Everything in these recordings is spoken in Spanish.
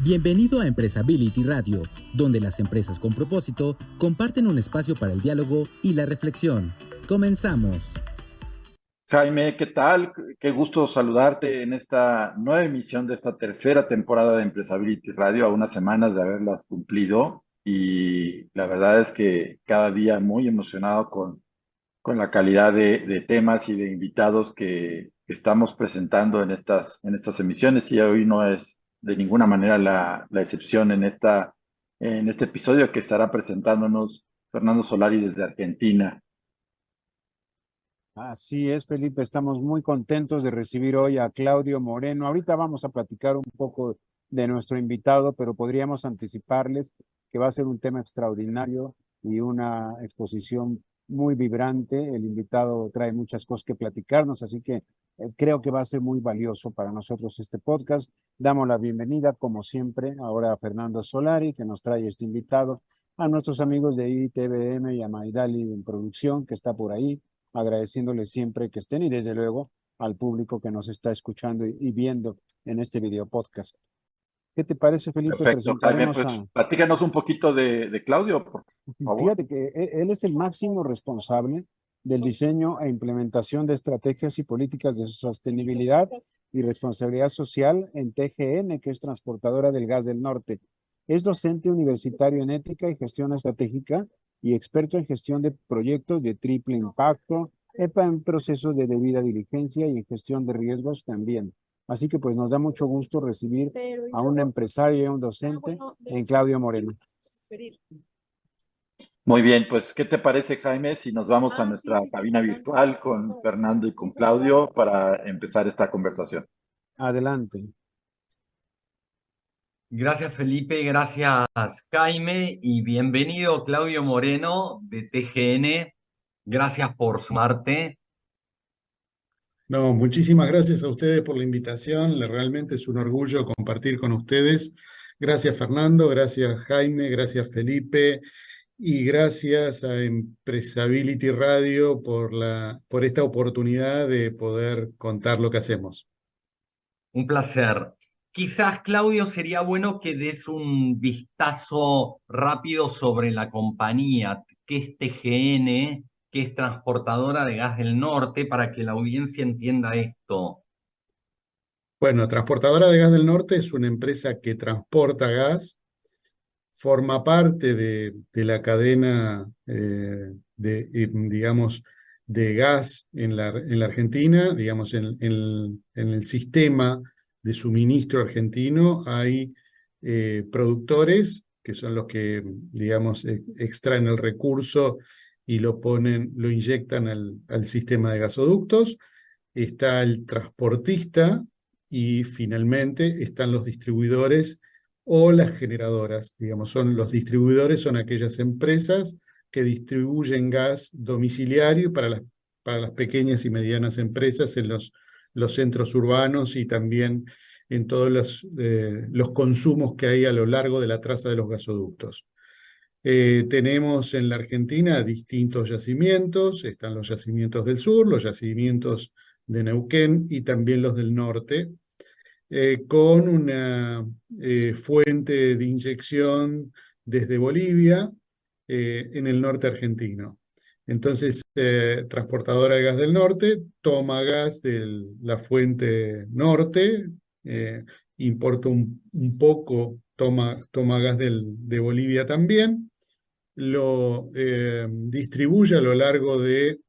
Bienvenido a Empresability Radio, donde las empresas con propósito comparten un espacio para el diálogo y la reflexión. Comenzamos. Jaime, ¿qué tal? Qué gusto saludarte en esta nueva emisión de esta tercera temporada de Empresability Radio, a unas semanas de haberlas cumplido. Y la verdad es que cada día muy emocionado con la calidad de temas y de invitados que estamos presentando en estas emisiones. Y hoy no es de ninguna manera la excepción en este episodio que estará presentándonos Fernando Solari desde Argentina. Así es, Felipe, estamos muy contentos de recibir hoy a Claudio Moreno. Ahorita vamos a platicar un poco de nuestro invitado, pero podríamos anticiparles que va a ser un tema extraordinario y una exposición muy vibrante. El invitado trae muchas cosas que platicarnos, así que creo que va a ser muy valioso para nosotros este podcast. Damos la bienvenida, como siempre, ahora a Fernando Solari, que nos trae este invitado, a nuestros amigos de ITBM y a Maidali en producción, que está por ahí, agradeciéndole siempre que estén y desde luego al público que nos está escuchando y viendo en este video podcast. ¿Qué te parece, Felipe? Perfecto, Jaime, Presentaremos pues platícanos un poquito de Claudio, por favor. Fíjate que él es el máximo responsable del diseño e implementación de estrategias y políticas de sostenibilidad y responsabilidad social en TGN, que es transportadora del gas del norte. Es docente universitario en ética y gestión estratégica y experto en gestión de proyectos de triple impacto, en procesos de debida diligencia y en gestión de riesgos también. Así que pues nos da mucho gusto recibir a un empresario y a un docente en Claudio Moreno. Muy bien, pues, ¿qué te parece, Jaime, si nos vamos a nuestra cabina virtual con Fernando y con Claudio para empezar esta conversación? Adelante. Gracias, Felipe, gracias, Jaime, y bienvenido Claudio Moreno de TGN. Gracias por sumarte. No, muchísimas gracias a ustedes por la invitación. Realmente es un orgullo compartir con ustedes. Gracias, Fernando, gracias, Jaime, gracias, Felipe, y gracias a Empresability Radio por esta oportunidad de poder contar lo que hacemos. Un placer. Quizás, Claudio, sería bueno que des un vistazo rápido sobre la compañía, que es TGN, que es transportadora de gas del norte, para que la audiencia entienda esto. Bueno, Transportadora de Gas del Norte es una empresa que transporta gas, forma parte de la cadena digamos, de gas en la Argentina, digamos, en el sistema de suministro argentino hay productores que son los que, digamos, extraen el recurso y lo inyectan al sistema de gasoductos. Está el transportista y finalmente están los distribuidores o las generadoras. Digamos, los distribuidores son aquellas empresas que distribuyen gas domiciliario para las pequeñas y medianas empresas en los centros urbanos y también en todos los consumos que hay a lo largo de la traza de los gasoductos. Tenemos en la Argentina distintos yacimientos, están los yacimientos del sur, los yacimientos de Neuquén y también los del norte, con una fuente de inyección desde Bolivia en el norte argentino. Entonces, Transportadora de Gas del Norte toma gas de la fuente norte, importa un poco, toma gas de Bolivia también, lo distribuye a lo largo de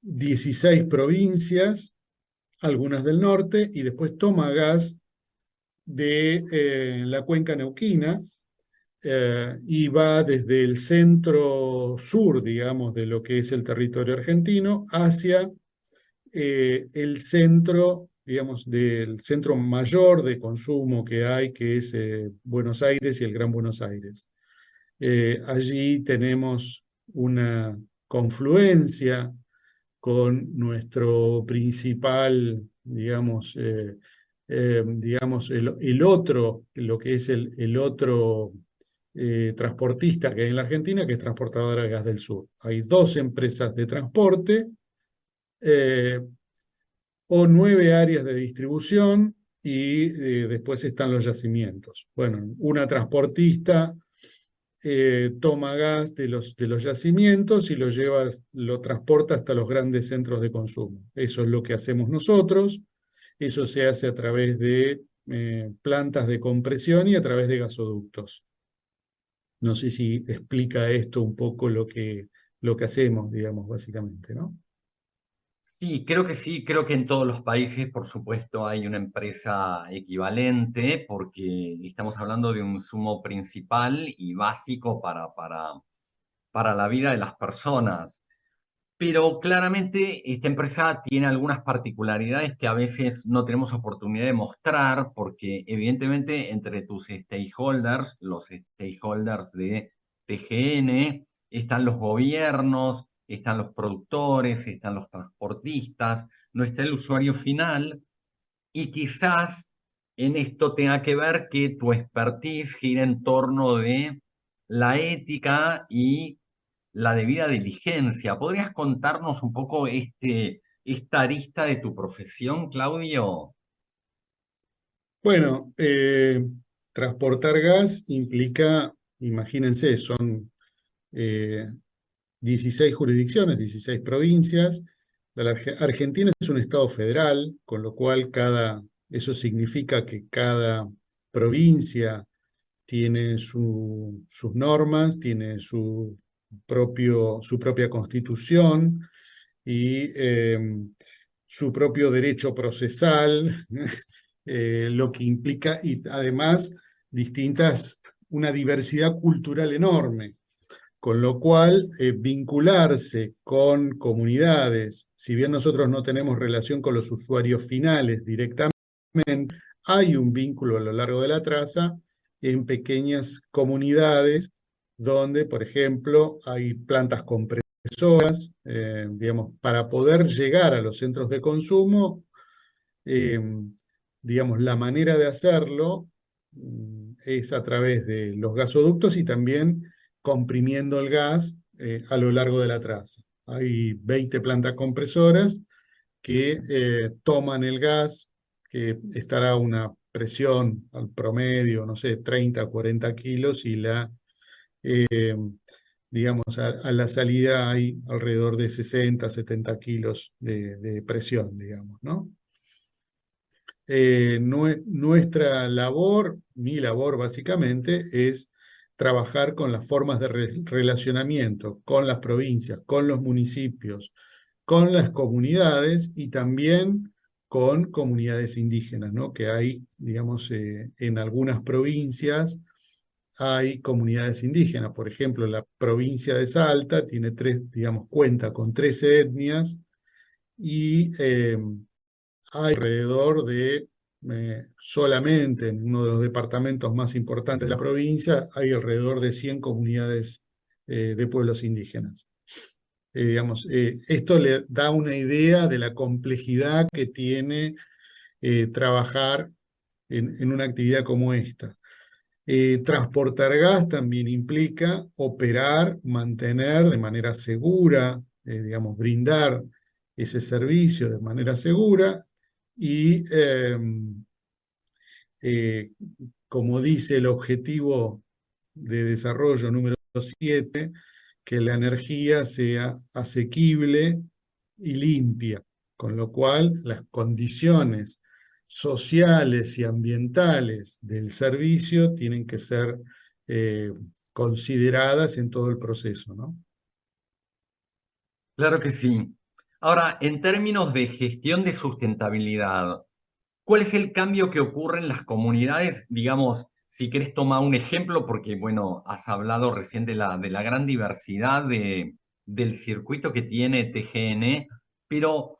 16 provincias, algunas del norte, y después toma gas de la cuenca neuquina y va desde el centro sur, digamos, de lo que es el territorio argentino, hacia el centro, digamos, del centro mayor de consumo que hay, que es Buenos Aires y el Gran Buenos Aires. Allí tenemos una confluencia con nuestro principal, digamos, el otro, lo que es el otro transportista que hay en la Argentina, que es Transportadora de Gas del Sur. Hay dos empresas de transporte o 9 áreas de distribución y después están los yacimientos. Bueno, una transportista toma gas de los yacimientos y lo transporta hasta los grandes centros de consumo. Eso es lo que hacemos nosotros. Eso se hace a través de plantas de compresión y a través de gasoductos. No sé si explica esto un poco lo que hacemos, digamos, básicamente, ¿no? Sí, creo que en todos los países, por supuesto, hay una empresa equivalente, porque estamos hablando de un insumo principal y básico para la vida de las personas. Pero claramente esta empresa tiene algunas particularidades que a veces no tenemos oportunidad de mostrar, porque evidentemente entre tus stakeholders, los stakeholders de TGN, están los gobiernos, están los productores, están los transportistas, no está el usuario final, y quizás en esto tenga que ver que tu expertise gira en torno de la ética y la debida diligencia. ¿Podrías contarnos un poco esta arista de tu profesión, Claudio? Bueno, transportar gas implica, imagínense, son 16 jurisdicciones, 16 provincias. Argentina es un estado federal, con lo cual eso significa que cada provincia tiene sus normas, tiene su propia constitución y su propio derecho procesal, lo que implica, y además una diversidad cultural enorme. Con lo cual, vincularse con comunidades, si bien nosotros no tenemos relación con los usuarios finales directamente, hay un vínculo a lo largo de la traza en pequeñas comunidades donde, por ejemplo, hay plantas compresoras, digamos, para poder llegar a los centros de consumo, digamos, la manera de hacerlo es a través de los gasoductos y también comprimiendo el gas a lo largo de la traza. Hay 20 plantas compresoras que toman el gas, que estará a una presión al promedio, no sé, 30 o 40 kilos, y digamos, a la salida hay alrededor de 60, 70 kilos de presión, digamos, ¿no? Nuestra labor, mi labor básicamente, es trabajar con las formas de relacionamiento con las provincias, con los municipios, con las comunidades y también con comunidades indígenas, ¿no? Que hay, digamos, en algunas provincias hay comunidades indígenas. Por ejemplo, la provincia de Salta tiene cuenta con 13 etnias y hay alrededor de, solamente en uno de los departamentos más importantes de la provincia, hay alrededor de 100 comunidades de pueblos indígenas. Esto le da una idea de la complejidad que tiene trabajar en una actividad como esta. Transportar gas también implica operar, mantener de manera segura, digamos, brindar ese servicio de manera segura y, como dice el objetivo de desarrollo número 7, que la energía sea asequible y limpia, con lo cual las condiciones sociales y ambientales del servicio tienen que ser consideradas en todo el proceso, ¿no? Claro que sí. Ahora, en términos de gestión de sustentabilidad, ¿cuál es el cambio que ocurre en las comunidades? Digamos, si querés tomar un ejemplo, porque bueno, has hablado recién de la gran diversidad del circuito que tiene TGN, pero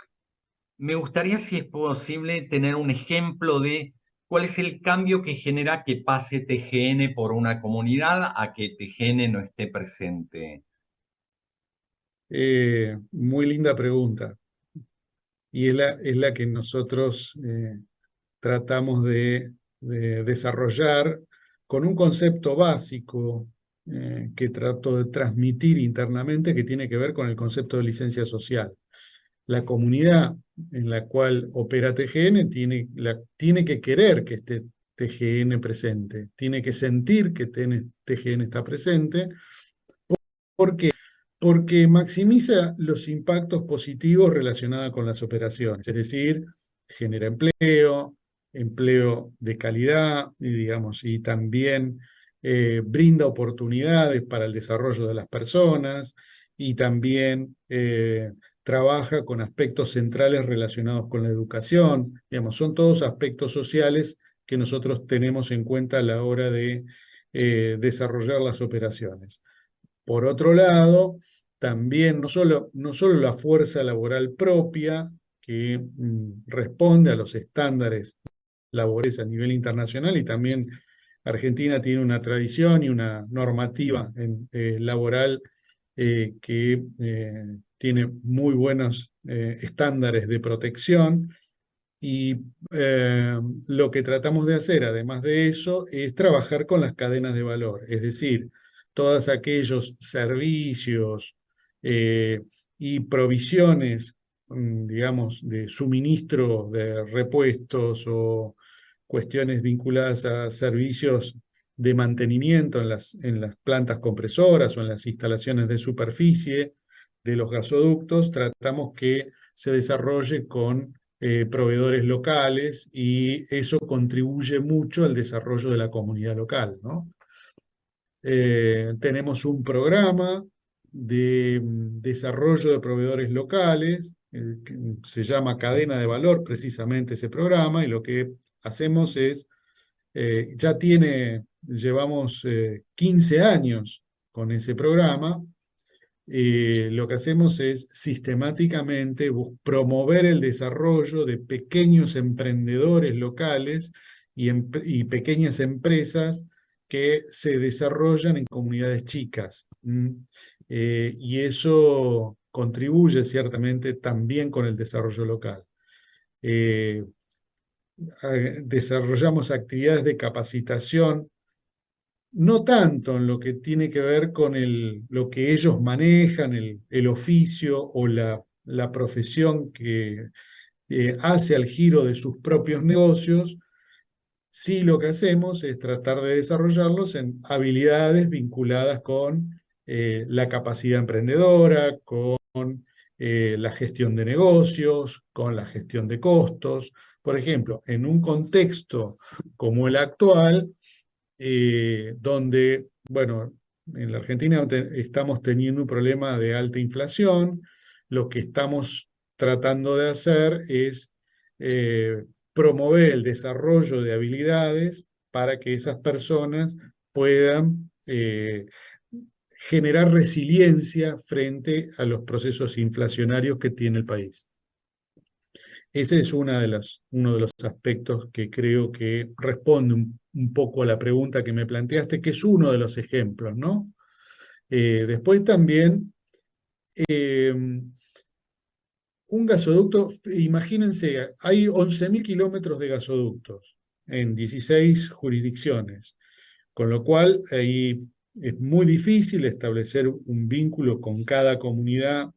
me gustaría, si es posible, tener un ejemplo de cuál es el cambio que genera que pase TGN por una comunidad a que TGN no esté presente. Muy linda pregunta. Y es la que nosotros tratamos de desarrollar con un concepto básico que trato de transmitir internamente, que tiene que ver con el concepto de licencia social. la comunidad en la cual opera TGN tiene que querer que esté TGN presente, tiene que sentir que TGN está presente. ¿Por qué? Porque maximiza los impactos positivos relacionados con las operaciones, es decir, genera empleo de calidad, y también brinda oportunidades para el desarrollo de las personas y también trabaja con aspectos centrales relacionados con la educación. Son todos aspectos sociales que nosotros tenemos en cuenta a la hora de desarrollar las operaciones. Por otro lado, también no solo la fuerza laboral propia, que responde a los estándares laborales a nivel internacional, y también Argentina tiene una tradición y una normativa laboral que tiene muy buenos estándares de protección, y lo que tratamos de hacer, además de eso, es trabajar con las cadenas de valor, es decir, todos aquellos servicios y provisiones, digamos, de suministro de repuestos o cuestiones vinculadas a servicios de mantenimiento en las plantas compresoras o en las instalaciones de superficie de los gasoductos. Tratamos que se desarrolle con proveedores locales, y eso contribuye mucho al desarrollo de la comunidad local, ¿no? Tenemos un programa de desarrollo de proveedores locales, que se llama Cadena de Valor, precisamente ese programa, y lo que hacemos es, llevamos 15 años con ese programa. Lo que hacemos es sistemáticamente promover el desarrollo de pequeños emprendedores locales y pequeñas empresas que se desarrollan en comunidades chicas. Y eso contribuye ciertamente también con el desarrollo local. Desarrollamos actividades de capacitación, no tanto en lo que tiene que ver con lo que ellos manejan, el oficio o la profesión que hace al giro de sus propios negocios. Sí, lo que hacemos es tratar de desarrollarlos en habilidades vinculadas con la capacidad emprendedora, con la gestión de negocios, con la gestión de costos. Por ejemplo, en un contexto como el actual, donde, bueno, en la Argentina estamos teniendo un problema de alta inflación, lo que estamos tratando de hacer es promover el desarrollo de habilidades para que esas personas puedan generar resiliencia frente a los procesos inflacionarios que tiene el país. Ese es uno de los aspectos que creo que responde un poco a la pregunta que me planteaste, que es uno de los ejemplos, ¿no? Después también, un gasoducto, imagínense, hay 11.000 kilómetros de gasoductos en 16 jurisdicciones, con lo cual ahí es muy difícil establecer un vínculo con cada comunidad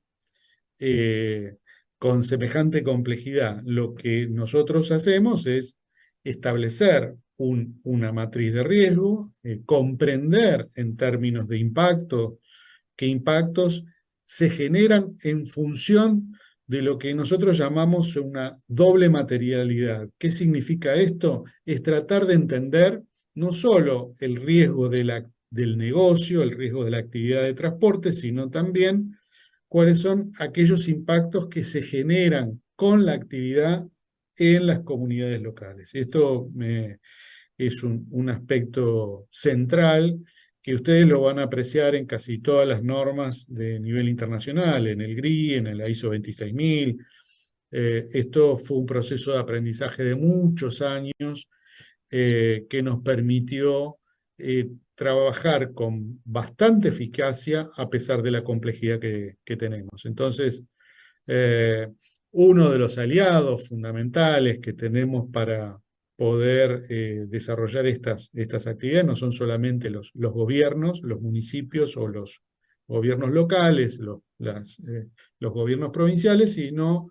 con semejante complejidad. Lo que nosotros hacemos es establecer una matriz de riesgo, comprender en términos de impacto qué impactos se generan en función de lo que nosotros llamamos una doble materialidad. ¿Qué significa esto? Es tratar de entender no solo el riesgo del negocio, el riesgo de la actividad de transporte, sino también cuáles son aquellos impactos que se generan con la actividad en las comunidades locales. Esto es un aspecto central que ustedes lo van a apreciar en casi todas las normas de nivel internacional, en el GRI, en el ISO 26000. Esto fue un proceso de aprendizaje de muchos años que nos permitió trabajar con bastante eficacia a pesar de la complejidad que tenemos. Entonces, uno de los aliados fundamentales que tenemos para poder desarrollar estas actividades no son solamente los gobiernos, los municipios o los gobiernos locales, los gobiernos provinciales, sino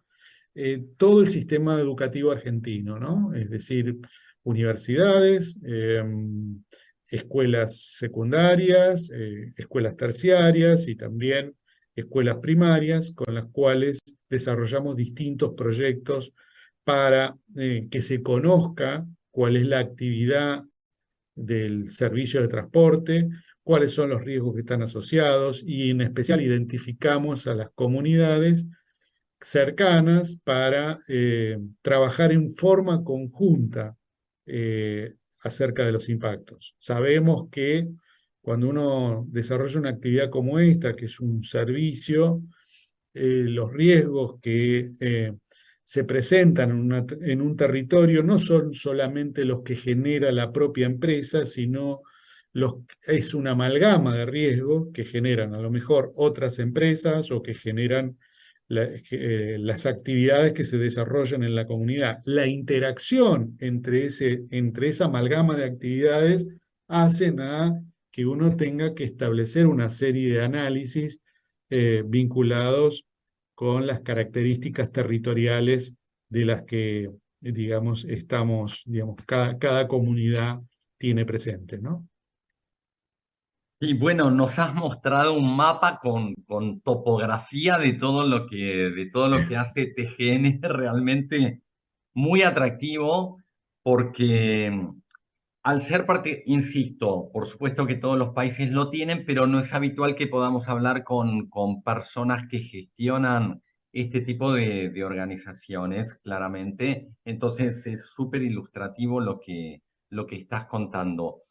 todo el sistema educativo argentino, ¿no? Es decir, universidades, escuelas secundarias, escuelas terciarias y también escuelas primarias, con las cuales desarrollamos distintos proyectos para que se conozca cuál es la actividad del servicio de transporte, cuáles son los riesgos que están asociados y en especial identificamos a las comunidades cercanas para trabajar en forma conjunta acerca de los impactos. Sabemos que cuando uno desarrolla una actividad como esta, que es un servicio, los riesgos que se presentan en un territorio no son solamente los que genera la propia empresa, sino es una amalgama de riesgos que generan a lo mejor otras empresas o que generan las actividades que se desarrollan en la comunidad. La interacción entre esa amalgama de actividades hacen a que uno tenga que establecer una serie de análisis vinculados con las características territoriales de las que, digamos, cada comunidad tiene presente, ¿no? Y bueno, nos has mostrado un mapa con topografía de todo lo que hace TGN, realmente muy atractivo, porque al ser parte, insisto, por supuesto que todos los países lo tienen, pero no es habitual que podamos hablar con personas que gestionan este tipo de organizaciones, claramente. Entonces es súper ilustrativo lo que estás contando.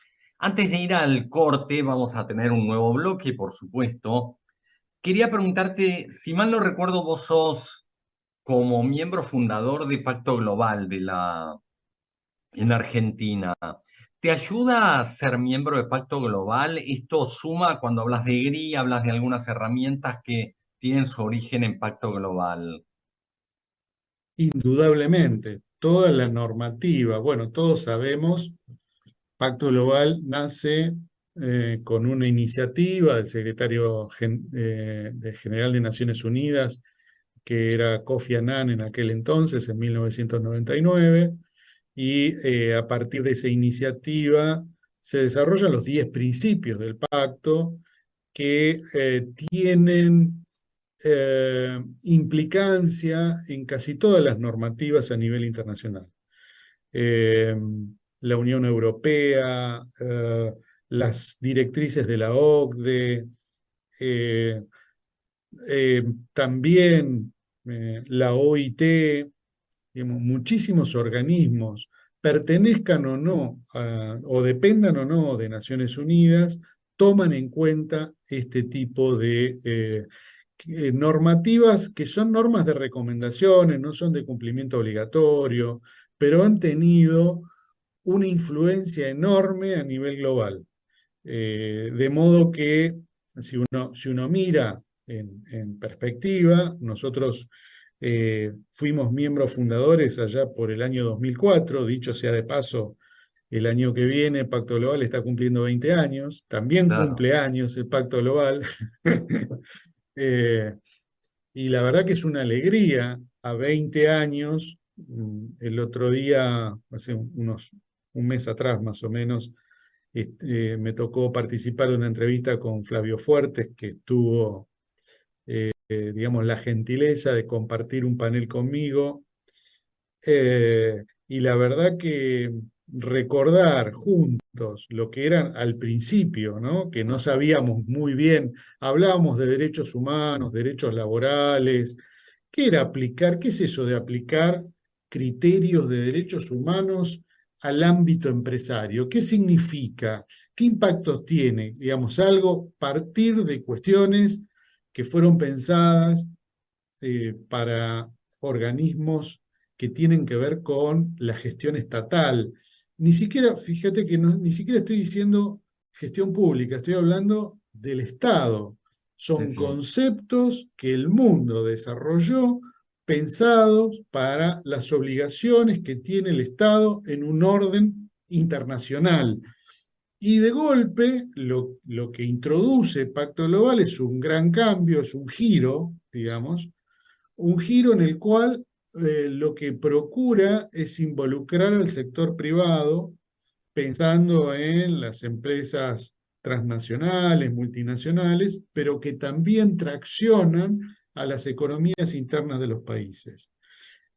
Antes de ir al corte, vamos a tener un nuevo bloque, por supuesto. Quería preguntarte, si mal no recuerdo, vos sos como miembro fundador de Pacto Global en Argentina. ¿Te ayuda a ser miembro de Pacto Global? ¿Esto suma cuando hablas de GRI, hablas de algunas herramientas que tienen su origen en Pacto Global? Indudablemente, toda la normativa, bueno, todos sabemos, Pacto Global nace con una iniciativa del secretario general de Naciones Unidas, que era Kofi Annan en aquel entonces, en 1999, y a partir de esa iniciativa se desarrollan los 10 principios del pacto que tienen implicancia en casi todas las normativas a nivel internacional. La Unión Europea, las directrices de la OCDE, también la OIT, digamos, muchísimos organismos, pertenezcan o no o dependan o no de Naciones Unidas, toman en cuenta este tipo de normativas que son normas de recomendaciones, no son de cumplimiento obligatorio, pero han tenido una influencia enorme a nivel global. De modo que si uno mira en perspectiva, nosotros fuimos miembros fundadores allá por el año 2004, dicho sea de paso, el año que viene Pacto Global está cumpliendo 20 años, también Claro. cumple años el Pacto Global, y la verdad que es una alegría a 20 años. El otro día, hace un mes atrás más o menos, me tocó participar de una entrevista con Flavio Fuertes, que tuvo, digamos, la gentileza de compartir un panel conmigo. Y la verdad que recordar juntos lo que eran al principio, ¿no? Que no sabíamos muy bien, hablábamos de derechos humanos, derechos laborales, ¿qué era aplicar? ¿Qué es eso de aplicar criterios de derechos humanos al ámbito empresario? ¿Qué significa? ¿Qué impactos tiene? Digamos, algo partir de cuestiones que fueron pensadas para organismos que tienen que ver con la gestión estatal. Ni siquiera, fíjate que ni siquiera estoy diciendo gestión pública, estoy hablando del Estado. Son Sí, sí. conceptos que el mundo desarrolló pensados para las obligaciones que tiene el Estado en un orden internacional. Y de golpe, lo que introduce Pacto Global es un gran cambio, es un giro, digamos, un giro en el cual lo que procura es involucrar al sector privado, pensando en las empresas transnacionales, multinacionales, pero que también traccionan a las economías internas de los países.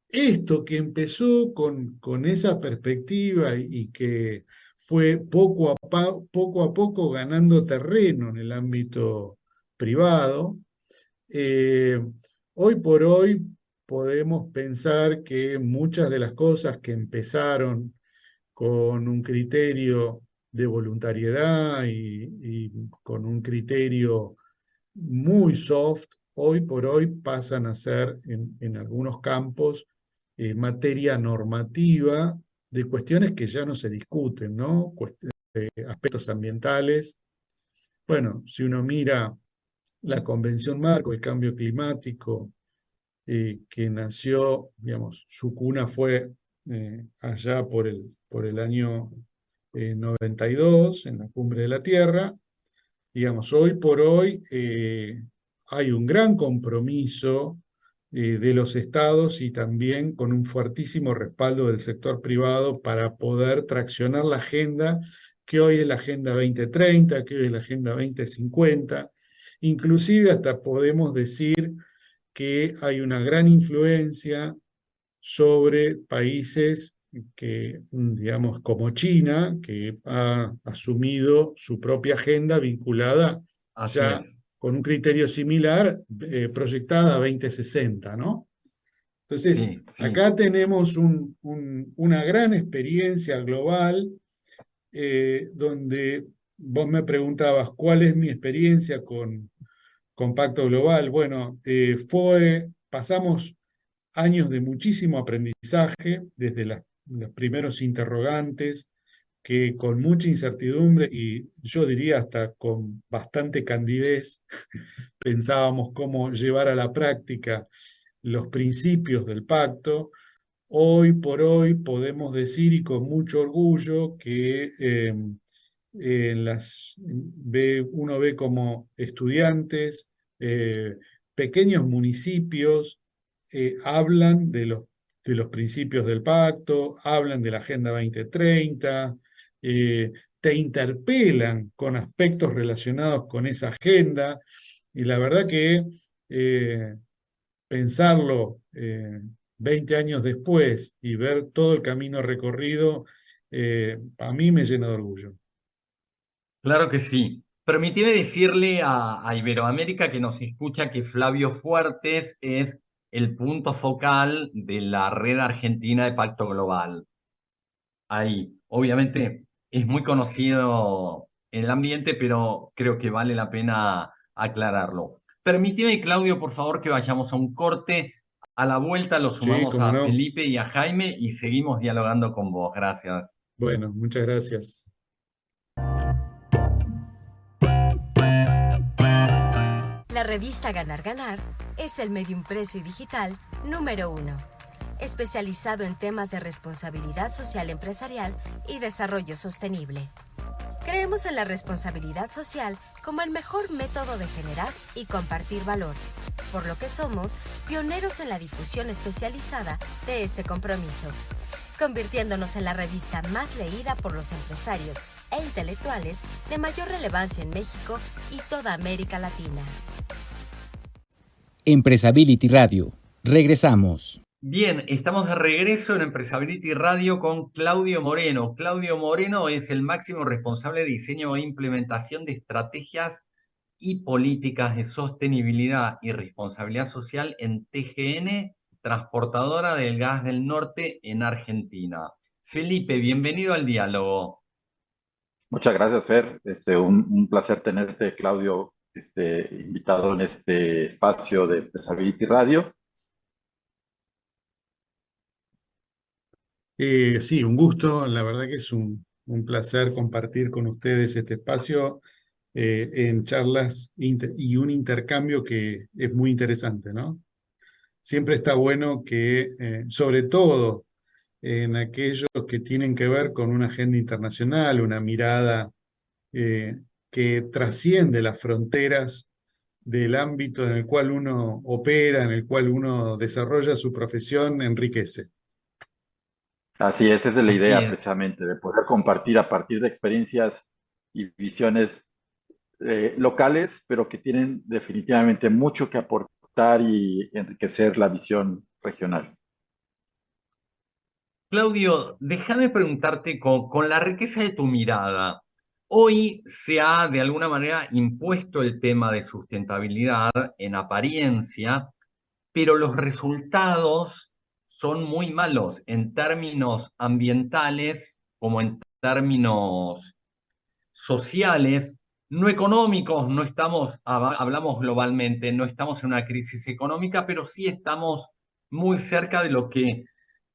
Esto que empezó con esa perspectiva y que fue poco a poco ganando terreno en el ámbito privado, eh, hoy por hoy podemos pensar que muchas de las cosas que empezaron con un criterio de voluntariedad y con un criterio muy soft, hoy por hoy pasan a ser en algunos campos materia normativa de cuestiones que ya no se discuten, ¿no? Aspectos ambientales. Bueno, si uno mira la Convención Marco del Cambio Climático, que nació, digamos, su cuna fue allá por el año 92, en la Cumbre de la Tierra. Digamos, hoy por hoy hay un gran compromiso de los estados y también con un fuertísimo respaldo del sector privado para poder traccionar la agenda, que hoy es la Agenda 2030, que hoy es la Agenda 2050. Inclusive hasta podemos decir que hay una gran influencia sobre países que, digamos, como China, que ha asumido su propia agenda vinculada Así ya es. con un criterio similar, proyectada a 2060, ¿no? Entonces, Sí, sí. acá tenemos una gran experiencia global donde vos me preguntabas cuál es mi experiencia con Pacto Global. Bueno, pasamos años de muchísimo aprendizaje, desde los primeros interrogantes, que con mucha incertidumbre y yo diría hasta con bastante candidez, pensábamos cómo llevar a la práctica los principios del pacto. Hoy por hoy podemos decir y con mucho orgullo que uno ve como estudiantes, pequeños municipios, hablan de los principios del pacto, hablan de la Agenda 2030, te interpelan con aspectos relacionados con esa agenda, y la verdad que eh, pensarlo 20 años después y ver todo el camino recorrido, a mí me llena de orgullo. Claro que sí. Permíteme decirle a Iberoamérica que nos escucha que Flavio Fuertes es el punto focal de la red argentina de Pacto Global. Ahí, obviamente, es muy conocido en el ambiente, pero creo que vale la pena aclararlo. Permíteme, Claudio, por favor, que vayamos a un corte. A la vuelta lo Sí, sumamos cómo a no. Felipe y a Jaime y seguimos dialogando con vos. Gracias. Bueno, muchas gracias. La revista Ganar Ganar es el medio impreso y digital número 1, especializado en temas de responsabilidad social empresarial y desarrollo sostenible. Creemos en la responsabilidad social como el mejor método de generar y compartir valor, por lo que somos pioneros en la difusión especializada de este compromiso, convirtiéndonos en la revista más leída por los empresarios e intelectuales de mayor relevancia en México y toda América Latina. Empresability Radio. Regresamos. Bien, estamos de regreso en Empresability Radio con Claudio Moreno. Claudio Moreno es el máximo responsable de diseño e implementación de estrategias y políticas de sostenibilidad y responsabilidad social en TGN, transportadora del gas del norte en Argentina. Felipe, bienvenido al diálogo. Muchas gracias, Fer. Un placer tenerte, Claudio, invitado en este espacio de Empresability Radio. Sí, un gusto. La verdad que es un placer compartir con ustedes este espacio en charlas y un intercambio que es muy interesante, ¿no? Siempre está bueno que, sobre todo en aquellos que tienen que ver con una agenda internacional, una mirada que trasciende las fronteras del ámbito en el cual uno opera, en el cual uno desarrolla su profesión, enriquece. Así es, esa es la Así idea es. precisamente, de poder compartir a partir de experiencias y visiones locales, pero que tienen definitivamente mucho que aportar y enriquecer la visión regional. Claudio, déjame preguntarte con la riqueza de tu mirada. Hoy se ha de alguna manera impuesto el tema de sustentabilidad en apariencia, pero los resultados son muy malos en términos ambientales como en términos sociales, no económicos. No estamos, hablamos globalmente, no estamos en una crisis económica, pero sí estamos muy cerca de lo que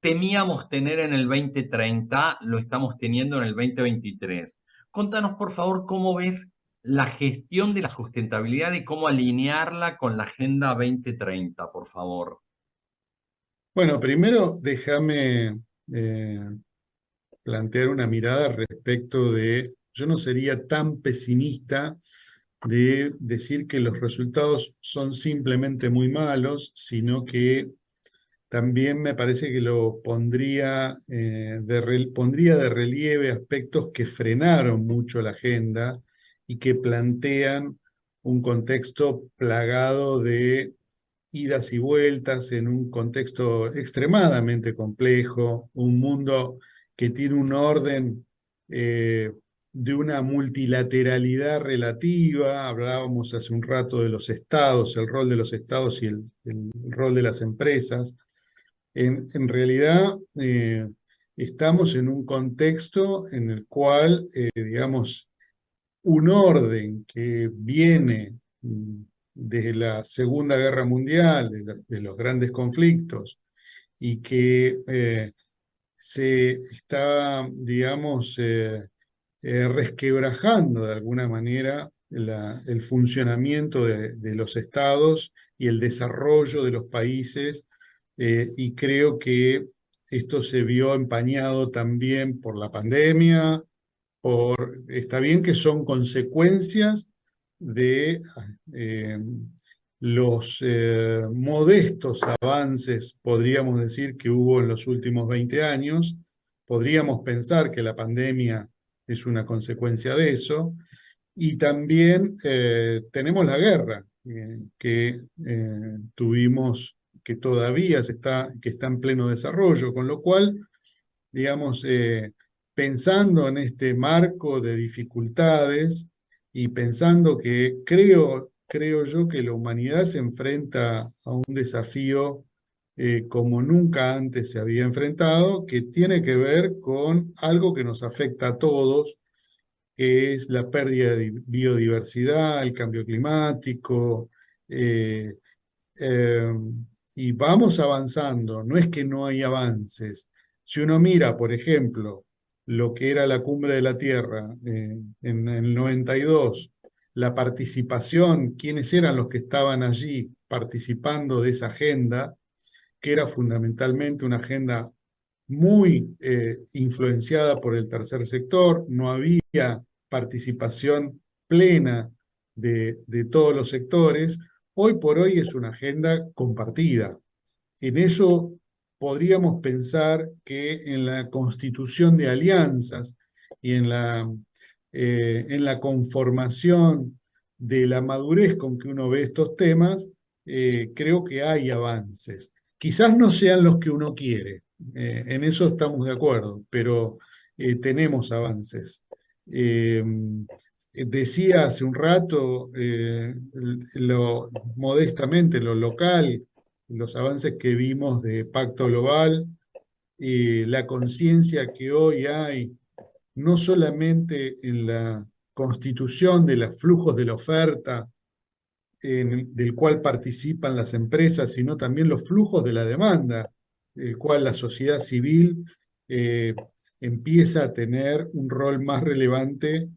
temíamos tener en el 2030, lo estamos teniendo en el 2023. Contanos, por favor, cómo ves la gestión de la sustentabilidad y cómo alinearla con la Agenda 2030, por favor. Bueno, primero déjame plantear una mirada respecto de, yo no sería tan pesimista de decir que los resultados son simplemente muy malos, sino que también me parece que lo pondría de relieve aspectos que frenaron mucho la agenda y que plantean un contexto plagado de idas y vueltas en un contexto extremadamente complejo, un mundo que tiene un orden eh, de una multilateralidad relativa. Hablábamos hace un rato de los estados, el rol de los estados y el rol de las empresas. En realidad, estamos en un contexto en el cual, digamos, un orden que viene desde la Segunda Guerra Mundial, de los grandes conflictos, y que se está, digamos, resquebrajando de alguna manera el funcionamiento de los estados y el desarrollo de los países, y creo que esto se vio empañado también por la pandemia. Está bien que son consecuencias de los modestos avances, podríamos decir, que hubo en los últimos 20 años. Podríamos pensar que la pandemia es una consecuencia de eso. Y también tenemos la guerra que tuvimos, que todavía que está en pleno desarrollo, con lo cual, digamos, pensando en este marco de dificultades y pensando que creo yo que la humanidad se enfrenta a un desafío como nunca antes se había enfrentado, que tiene que ver con algo que nos afecta a todos, que es la pérdida de biodiversidad, el cambio climático, eh, eh, y vamos avanzando, no es que no hay avances. Si uno mira, por ejemplo, lo que era la Cumbre de la Tierra en el 92, la participación, quiénes eran los que estaban allí participando de esa agenda, que era fundamentalmente una agenda muy influenciada por el tercer sector. No había participación plena de todos los sectores. Hoy por hoy es una agenda compartida. En eso podríamos pensar que en la constitución de alianzas y en la conformación de la madurez con que uno ve estos temas, creo que hay avances. Quizás no sean los que uno quiere, en eso estamos de acuerdo, pero tenemos avances. Decía hace un rato, modestamente, lo local, los avances que vimos de Pacto Global, la conciencia que hoy hay, no solamente en la constitución de los flujos de la oferta, del cual participan las empresas, sino también los flujos de la demanda, el cual la sociedad civil eh, empieza a tener un rol más relevante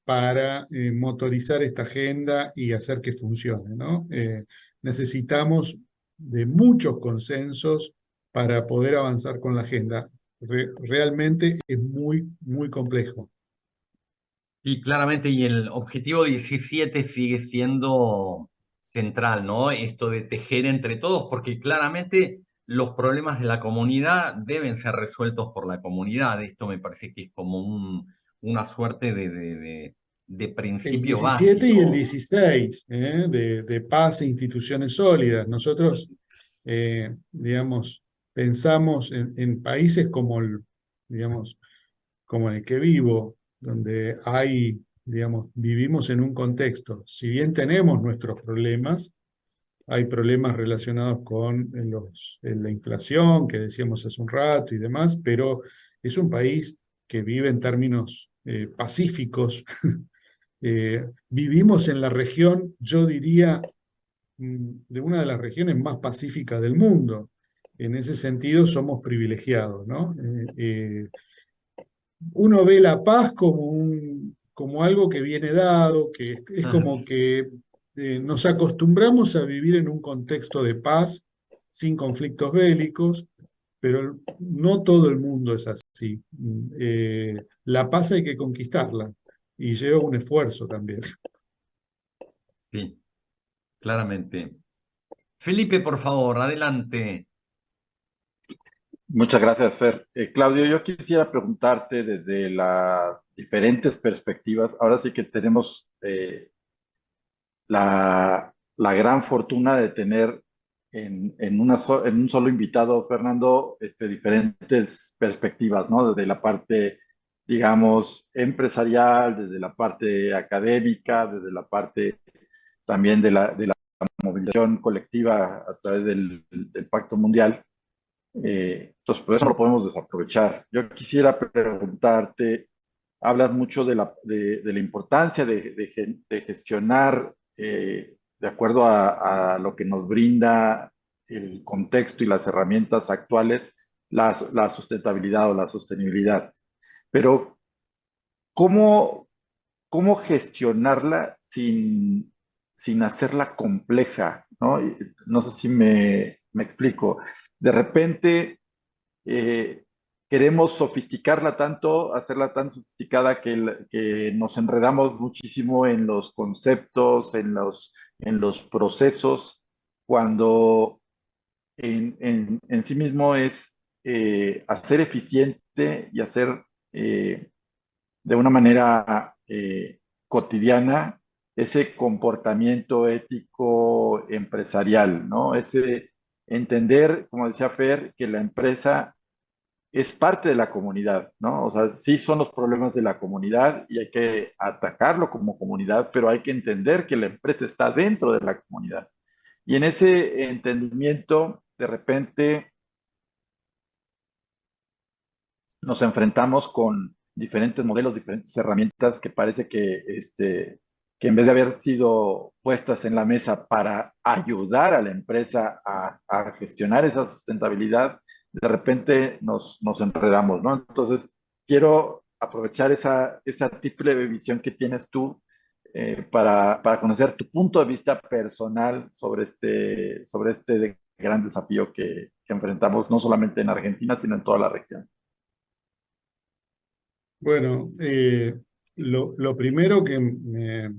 para motorizar esta agenda y hacer que funcione, ¿no? Necesitamos de muchos consensos para poder avanzar con la agenda. Realmente es muy, muy complejo. Y claramente, y el objetivo 17 sigue siendo central, ¿no? Esto de tejer entre todos, porque claramente los problemas de la comunidad deben ser resueltos por la comunidad. Esto me parece que es como una suerte de El principio 17 y el básico. 16, de paz e instituciones sólidas. Nosotros, digamos, pensamos en países como digamos, como en el que vivo, donde hay, digamos, vivimos en un contexto, si bien tenemos nuestros problemas, hay problemas relacionados con la inflación, que decíamos hace un rato y demás, pero es un país que vive en términos pacíficos. Vivimos en la región, yo diría, de una de las regiones más pacíficas del mundo. En ese sentido somos privilegiados, ¿no? Uno ve la paz como algo que viene dado, que es como que nos acostumbramos a vivir en un contexto de paz, sin conflictos bélicos, pero no todo el mundo es así. La paz hay que conquistarla y lleva un esfuerzo también. Sí, claramente. Felipe, por favor, adelante. Muchas gracias, Fer. Claudio, yo quisiera preguntarte desde las diferentes perspectivas. Ahora sí que tenemos la gran fortuna de tener en un solo invitado, Fernando, diferentes perspectivas, ¿no? Desde la parte, digamos, empresarial, desde la parte académica, desde la parte también de la movilización colectiva a través del Pacto Mundial. Entonces, por eso no lo podemos desaprovechar. Yo quisiera preguntarte, hablas mucho de la importancia de gestionar de acuerdo a lo que nos brinda el contexto y las herramientas actuales, la sustentabilidad o la sostenibilidad. Pero, ¿cómo, cómo gestionarla sin hacerla compleja? ¿No? No sé si me explico. De repente eh, queremos sofisticarla tanto, hacerla tan sofisticada que nos enredamos muchísimo en los conceptos, en los procesos, cuando en sí mismo es hacer eficiente y hacer de una manera cotidiana ese comportamiento ético empresarial, ¿no? Ese entender, como decía Fer, que la empresa es parte de la comunidad, ¿no? O sea, sí son los problemas de la comunidad y hay que atacarlo como comunidad, pero hay que entender que la empresa está dentro de la comunidad. Y en ese entendimiento, de repente nos enfrentamos con diferentes modelos, diferentes herramientas que parece que en vez de haber sido puestas en la mesa para ayudar a la empresa a gestionar esa sustentabilidad, de repente nos enredamos, ¿no? Entonces, quiero aprovechar esa triple visión que tienes tú para conocer tu punto de vista personal sobre este gran desafío que enfrentamos no solamente en Argentina, sino en toda la región. Bueno, lo primero que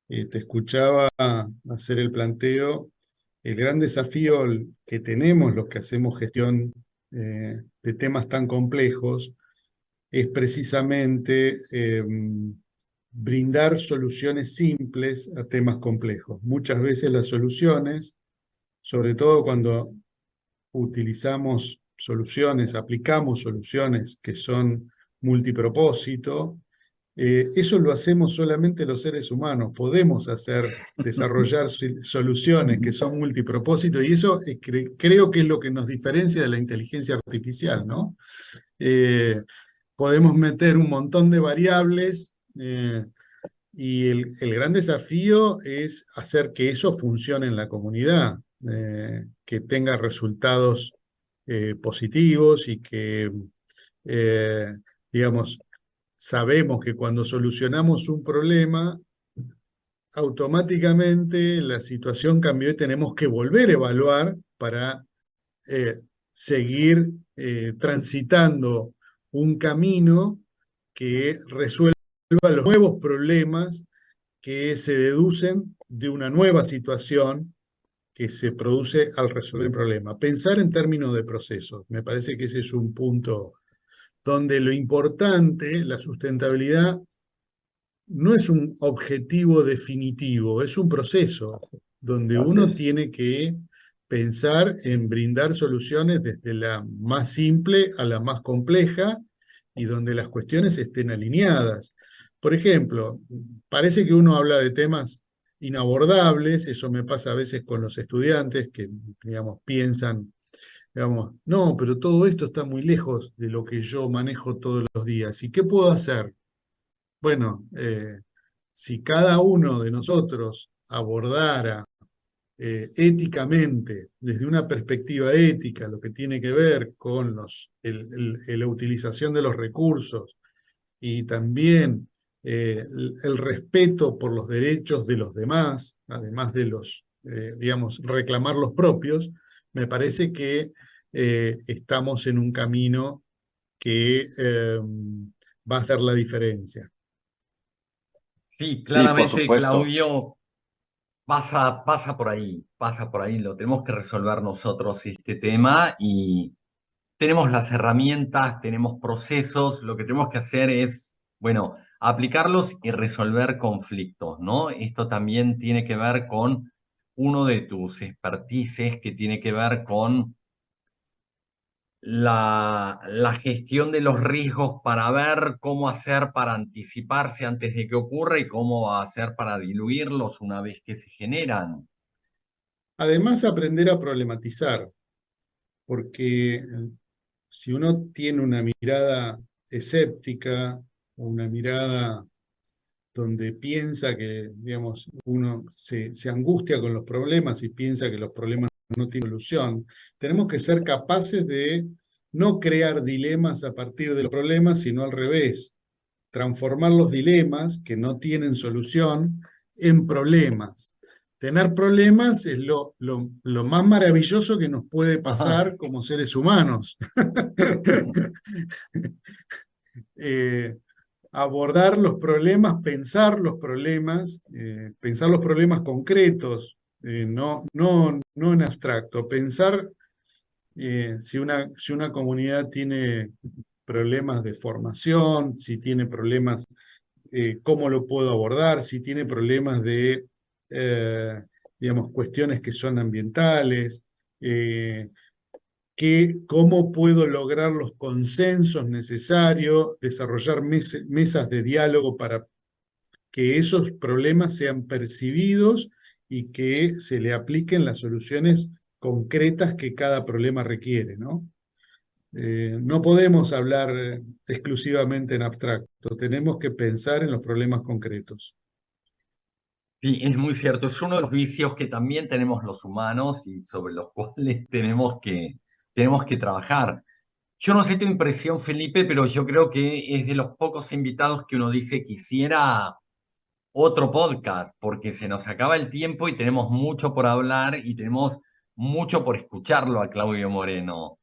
te escuchaba hacer el planteo, el gran desafío que tenemos los que hacemos gestión de temas tan complejos es precisamente brindar soluciones simples a temas complejos. Muchas veces las soluciones, sobre todo cuando utilizamos soluciones, aplicamos soluciones que son multipropósito, eso lo hacemos solamente los seres humanos. Podemos desarrollar soluciones que son multipropósito y eso creo que es lo que nos diferencia de la inteligencia artificial, ¿no? Podemos meter un montón de variables y el gran desafío es hacer que eso funcione en la comunidad, que tenga resultados positivos y que, digamos, sabemos que cuando solucionamos un problema, automáticamente la situación cambió y tenemos que volver a evaluar para seguir transitando un camino que resuelva los nuevos problemas que se deducen de una nueva situación que se produce al resolver el problema. Pensar en términos de procesos. Me parece que ese es un punto donde lo importante, la sustentabilidad, no es un objetivo definitivo, es un proceso donde Así uno es. tiene que pensar en brindar soluciones desde la más simple a la más compleja y donde las cuestiones estén alineadas. Por ejemplo, parece que uno habla de temas inabordables, eso me pasa a veces con los estudiantes que, digamos, piensan, digamos, no, pero todo esto está muy lejos de lo que yo manejo todos los días. ¿Y qué puedo hacer? Bueno, si cada uno de nosotros abordara éticamente, desde una perspectiva ética, lo que tiene que ver con la utilización de los recursos y también el respeto por los derechos de los demás, además de digamos, reclamar los propios, me parece que estamos en un camino que va a hacer la diferencia. Sí, Sí, por claramente, supuesto. Claudio, pasa por ahí, lo tenemos que resolver nosotros este tema y tenemos las herramientas, tenemos procesos, lo que tenemos que hacer es, bueno, aplicarlos y resolver conflictos, ¿no? Esto también tiene que ver con uno de tus expertices que tiene que ver con la gestión de los riesgos para ver cómo hacer para anticiparse antes de que ocurra y cómo hacer para diluirlos una vez que se generan. Además, aprender a problematizar, porque si uno tiene una mirada escéptica, o una mirada donde piensa que, digamos, uno se angustia con los problemas y piensa que los problemas no tienen solución, tenemos que ser capaces de no crear dilemas a partir de los problemas, sino al revés, transformar los dilemas que no tienen solución en problemas. Tener problemas es lo más maravilloso que nos puede pasar como seres humanos. Abordar los problemas, pensar los problemas concretos, no en abstracto. Pensar si una comunidad tiene problemas de formación, si tiene problemas, cómo lo puedo abordar, si tiene problemas de, digamos, cuestiones que son ambientales, cómo puedo lograr los consensos necesarios, desarrollar mesas de diálogo para que esos problemas sean percibidos y que se le apliquen las soluciones concretas que cada problema requiere, ¿no? No podemos hablar exclusivamente en abstracto, tenemos que pensar en los problemas concretos. Sí, es muy cierto, es uno de los vicios que también tenemos los humanos y sobre los cuales tenemos que trabajar. Yo no sé tu impresión, Felipe, pero yo creo que es de los pocos invitados que uno dice quisiera otro podcast, porque se nos acaba el tiempo y tenemos mucho por hablar y tenemos mucho por escucharlo a Claudio Moreno.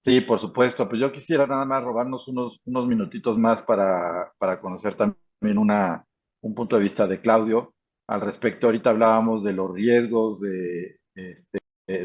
Sí, por supuesto. Pues yo quisiera nada más robarnos unos minutitos más para conocer también un punto de vista de Claudio al respecto. Ahorita hablábamos de los riesgos, de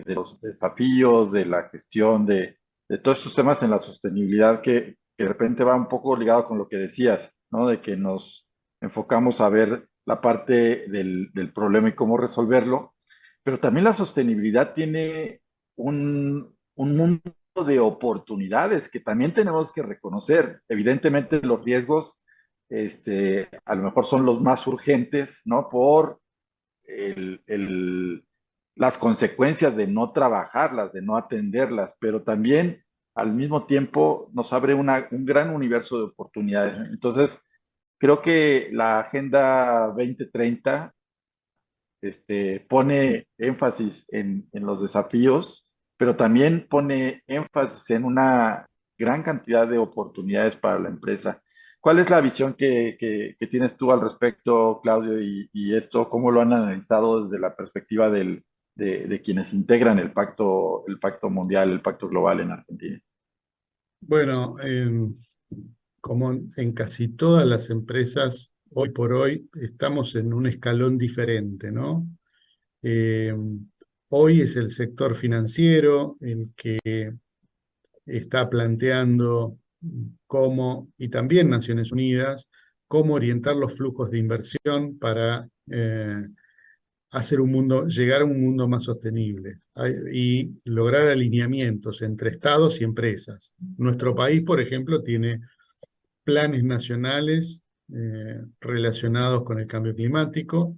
los desafíos, de la gestión, de todos estos temas en la sostenibilidad que de repente va un poco ligado con lo que decías, ¿no? De que nos enfocamos a ver la parte del problema y cómo resolverlo, pero también la sostenibilidad tiene un mundo de oportunidades que también tenemos que reconocer. Evidentemente los riesgos, a lo mejor son los más urgentes, ¿no? Por el, el, las consecuencias de no trabajarlas, de no atenderlas, pero también al mismo tiempo nos abre un gran universo de oportunidades. Entonces, creo que la Agenda 2030 pone énfasis en los desafíos, pero también pone énfasis en una gran cantidad de oportunidades para la empresa. ¿Cuál es la visión que tienes tú al respecto, Claudio, y esto? ¿Cómo lo han analizado desde la perspectiva de quienes integran el pacto mundial, el pacto global en Argentina? Bueno, como en casi todas las empresas, hoy por hoy estamos en un escalón diferente, ¿no? Eh, Hoy es el sector financiero el que está planteando cómo, y también Naciones Unidas, cómo orientar los flujos de inversión para hacer un mundo, llegar a un mundo más sostenible y lograr alineamientos entre estados y empresas. Nuestro país, por ejemplo, tiene planes nacionales relacionados con el cambio climático.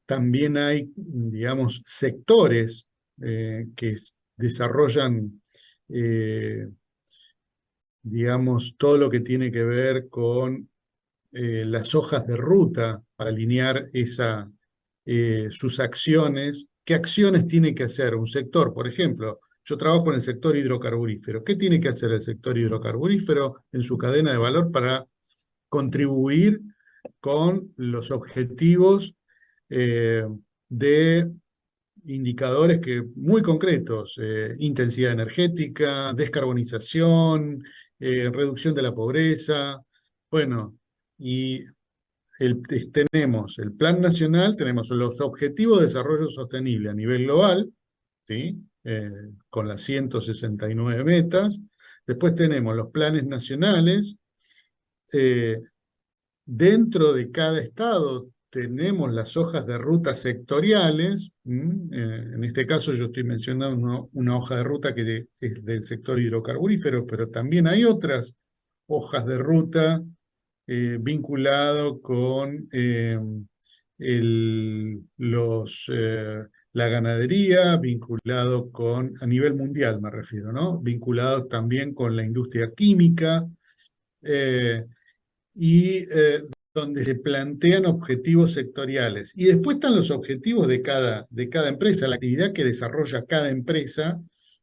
También hay, digamos, sectores que desarrollan, digamos, todo lo que tiene que ver con las hojas de ruta para alinear sus acciones. ¿Qué acciones tiene que hacer un sector? Por ejemplo, yo trabajo en el sector hidrocarburífero. ¿Qué tiene que hacer el sector hidrocarburífero en su cadena de valor para contribuir con los objetivos de indicadores muy concretos, intensidad energética, descarbonización, reducción de la pobreza? Bueno, y tenemos el Plan Nacional, tenemos los Objetivos de Desarrollo Sostenible a nivel global, ¿sí? Con las 169 metas. Después tenemos los planes nacionales. Dentro de cada estado tenemos las hojas de ruta sectoriales. En este caso yo estoy mencionando una hoja de ruta que es del sector hidrocarburífero, pero también hay otras hojas de ruta vinculado con la ganadería, vinculado con, a nivel mundial me refiero, ¿no? Vinculado también con la industria química, donde se plantean objetivos sectoriales. Y después están los objetivos de cada empresa, la actividad que desarrolla cada empresa,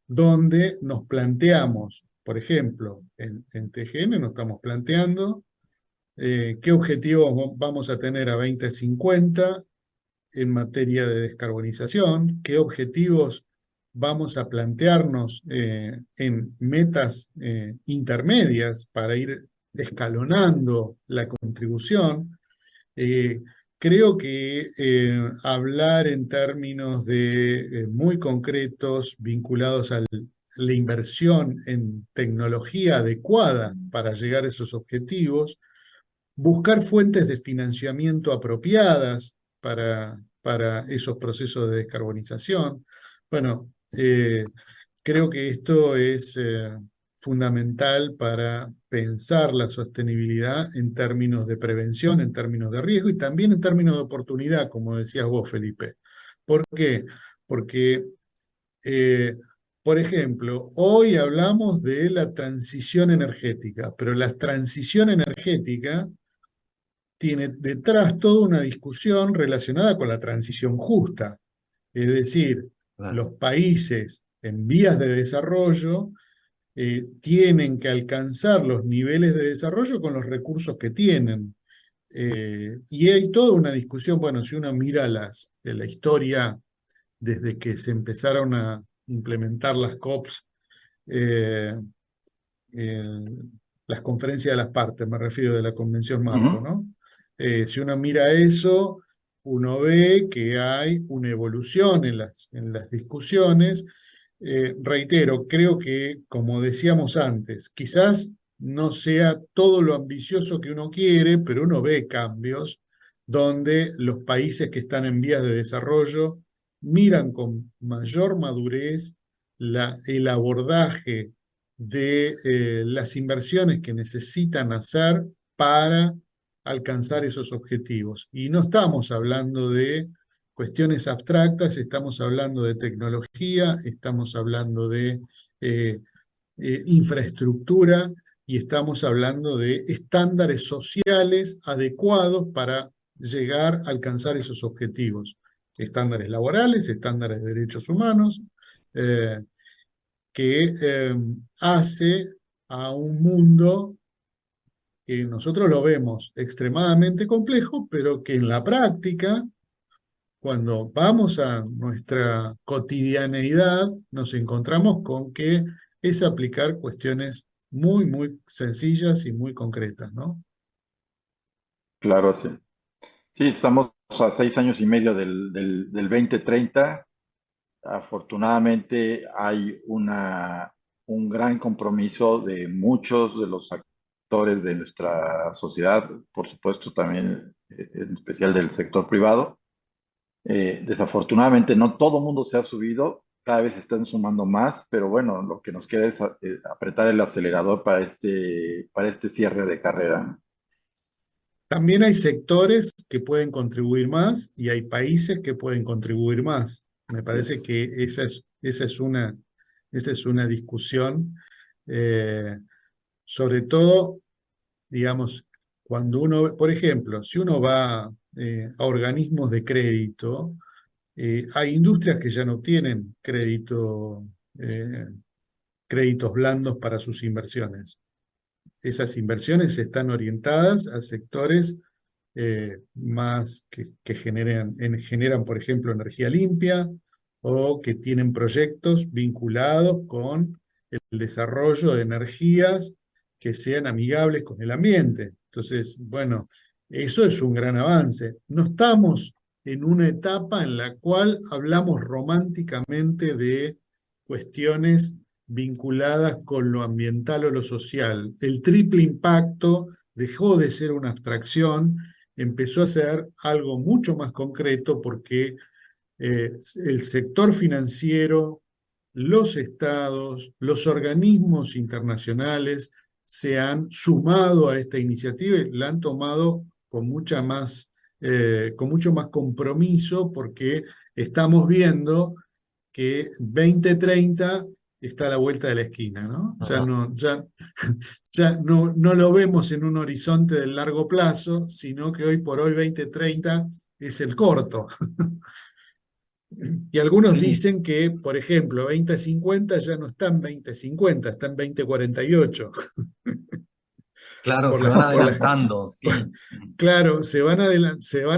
donde nos planteamos, por ejemplo, en TGM nos estamos planteando qué objetivos vamos a tener a 2050 en materia de descarbonización, qué objetivos vamos a plantearnos en metas intermedias para ir escalonando la contribución. Creo que hablar en términos de muy concretos vinculados a la inversión en tecnología adecuada para llegar a esos objetivos, buscar fuentes de financiamiento apropiadas para esos procesos de descarbonización. Bueno, creo que esto es fundamental para pensar la sostenibilidad en términos de prevención, en términos de riesgo y también en términos de oportunidad, como decías vos, Felipe. ¿Por qué? Porque, por ejemplo, hoy hablamos de la transición energética, pero la transición energética tiene detrás toda una discusión relacionada con la transición justa. Es decir, los países en vías de desarrollo tienen que alcanzar los niveles de desarrollo con los recursos que tienen. Y hay toda una discusión, bueno, si uno mira la historia desde que se empezaron a implementar las COPs, las conferencias de las partes, me refiero de la Convención Marco, ¿no? Si uno mira eso, uno ve que hay una evolución en las discusiones. Reitero, creo que, como decíamos antes, quizás no sea todo lo ambicioso que uno quiere, pero uno ve cambios donde los países que están en vías de desarrollo miran con mayor madurez el abordaje de las inversiones que necesitan hacer para alcanzar esos objetivos. Y no estamos hablando de cuestiones abstractas, estamos hablando de tecnología, estamos hablando de infraestructura y estamos hablando de estándares sociales adecuados para llegar a alcanzar esos objetivos. Estándares laborales, estándares de derechos humanos, que hace a un mundo que nosotros lo vemos extremadamente complejo, pero que en la práctica, cuando vamos a nuestra cotidianeidad, nos encontramos con que es aplicar cuestiones muy, muy sencillas y muy concretas, ¿no? Claro, sí. Sí, estamos a 6 años y medio del 2030. Afortunadamente hay un gran compromiso de muchos de los actores de nuestra sociedad, por supuesto también en especial del sector privado. Desafortunadamente no todo el mundo se ha subido, cada vez se están sumando más, pero bueno, lo que nos queda es apretar el acelerador para este cierre de carrera. También hay sectores que pueden contribuir más y hay países que pueden contribuir más. Me Así parece es. que esa es una discusión, eh, sobre todo, digamos, cuando uno, por ejemplo, si uno va a organismos de crédito, hay industrias que ya no tienen eh, créditos blandos para sus inversiones. Esas inversiones están orientadas a sectores más que generan, por ejemplo, energía limpia o que tienen proyectos vinculados con el desarrollo de energías que sean amigables con el ambiente. Entonces, bueno, eso es un gran avance. No estamos en una etapa en la cual hablamos románticamente de cuestiones vinculadas con lo ambiental o lo social. El triple impacto dejó de ser una abstracción, empezó a ser algo mucho más concreto porque el sector financiero, los estados, los organismos internacionales se han sumado a esta iniciativa y la han tomado con mucho más compromiso porque estamos viendo que 2030 está a la vuelta de la esquina, ¿no? Ajá. Ya no lo vemos en un horizonte del largo plazo, sino que hoy por hoy 2030 es el corto. Y algunos Sí, dicen que, por ejemplo, 2050 ya no está en 2050, está en 2048. claro, Por se la, van por la, adelantando, por- sí. claro, se van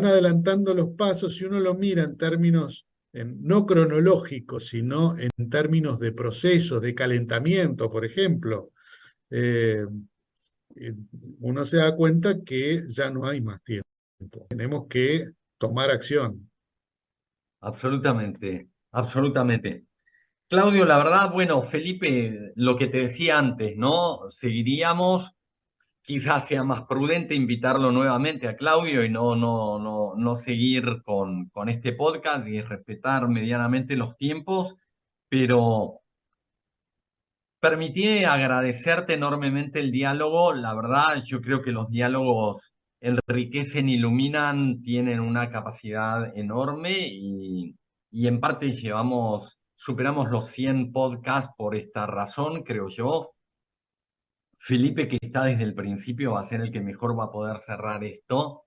adelantando los pasos. Si uno lo mira en términos no cronológicos, sino en términos de procesos, de calentamiento, por ejemplo, eh, eh, uno se da cuenta que ya no hay más tiempo. Tenemos que tomar acción. Absolutamente, absolutamente. Claudio, la verdad, bueno, Felipe, lo que te decía antes, ¿no? Seguiríamos, quizás sea más prudente invitarlo nuevamente a Claudio y no seguir con este podcast y respetar medianamente los tiempos, pero permití agradecerte enormemente el diálogo. La verdad, yo creo que los diálogos enriquecen, iluminan, tienen una capacidad enorme y en parte superamos los 100 podcasts por esta razón, creo yo. Felipe, que está desde el principio, va a ser el que mejor va a poder cerrar esto.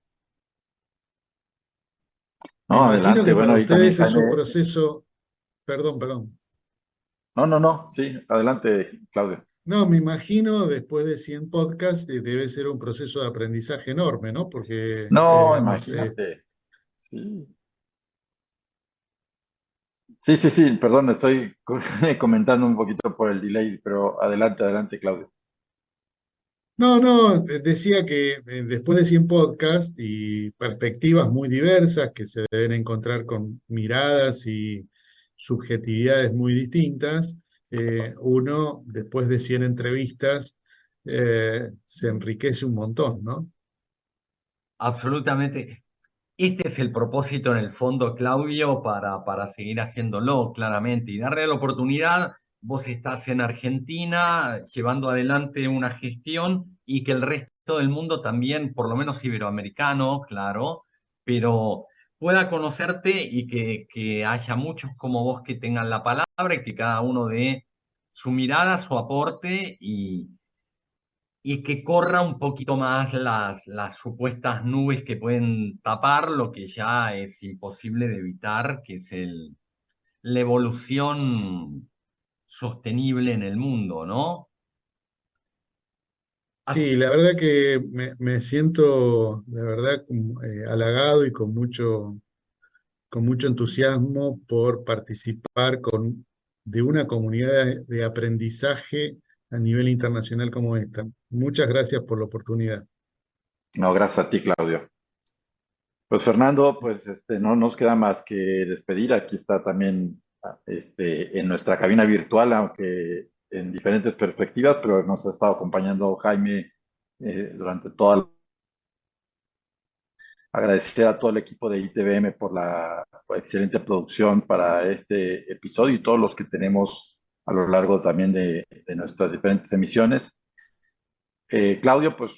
Me No, imagino adelante. que para Bueno, y también ustedes es Jaime. un proceso, perdón. No, no, no, sí, adelante, Claudio. No, me imagino después de 100 podcasts debe ser un proceso de aprendizaje enorme, ¿no? Porque, No, digamos, imagínate. Sí, sí, sí, sí, perdón, estoy comentando un poquito por el delay, pero adelante, adelante, Claudio. no, decía que después de 100 podcasts y perspectivas muy diversas que se deben encontrar con miradas y subjetividades muy distintas, uno después de 100 entrevistas se enriquece un montón, ¿no? Absolutamente. Este es el propósito en el fondo, Claudio, para seguir haciéndolo claramente y darle la oportunidad. Vos estás en Argentina llevando adelante una gestión y que el resto del mundo también, por lo menos iberoamericano, claro, pero pueda conocerte y que haya muchos como vos que tengan la palabra y que cada uno dé su mirada, su aporte y que corra un poquito más las supuestas nubes que pueden tapar lo que ya es imposible de evitar, que es la evolución sostenible en el mundo, ¿no? Sí, la verdad que me siento de verdad halagado y con mucho entusiasmo por participar de una comunidad de aprendizaje a nivel internacional como esta. Muchas gracias por la oportunidad. No, gracias a ti, Claudio. Pues Fernando, pues no nos queda más que despedir. Aquí está también en nuestra cabina virtual, aunque en diferentes perspectivas, pero nos ha estado acompañando Jaime durante toda la... Agradecer a todo el equipo de ITVM por la excelente producción para este episodio y todos los que tenemos a lo largo también de nuestras diferentes emisiones. Claudio, pues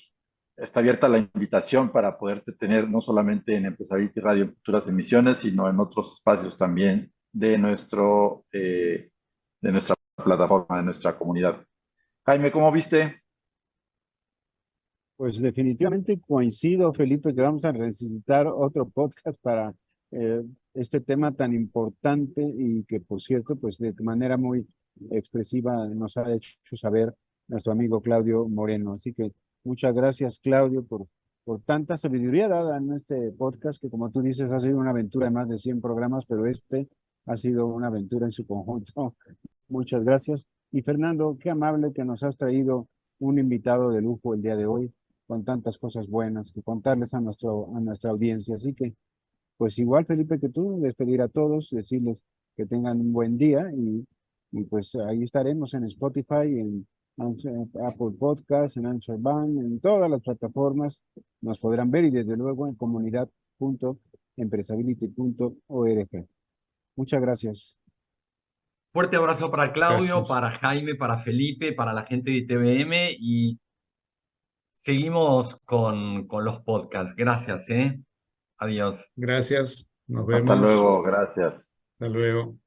está abierta la invitación para poderte tener no solamente en Empresability Radio en futuras emisiones, sino en otros espacios también de nuestra plataforma, de nuestra comunidad. Jaime, ¿cómo viste? Pues definitivamente coincido, Felipe, que vamos a necesitar otro podcast para este tema tan importante y que, por cierto, pues de manera muy expresiva nos ha hecho saber nuestro amigo Claudio Moreno. Así que muchas gracias, Claudio, por tanta sabiduría dada en este podcast, que como tú dices, ha sido una aventura de más de 100 programas, pero este ha sido una aventura en su conjunto. Muchas gracias. Y Fernando, qué amable que nos has traído un invitado de lujo el día de hoy con tantas cosas buenas que contarles a nuestra audiencia. Así que, pues igual, Felipe, que tú, despedir a todos, decirles que tengan un buen día y pues ahí estaremos en Spotify, en Apple Podcasts, en Anchor Band, en todas las plataformas nos podrán ver y desde luego en comunidad.empresability.org. Muchas gracias. Fuerte abrazo para Claudio, Gracias. para Jaime, para Felipe, para la gente de ITVM y seguimos con los podcasts. Gracias, ¿eh? Adiós. Gracias. Nos Hasta vemos. luego, gracias. Hasta luego.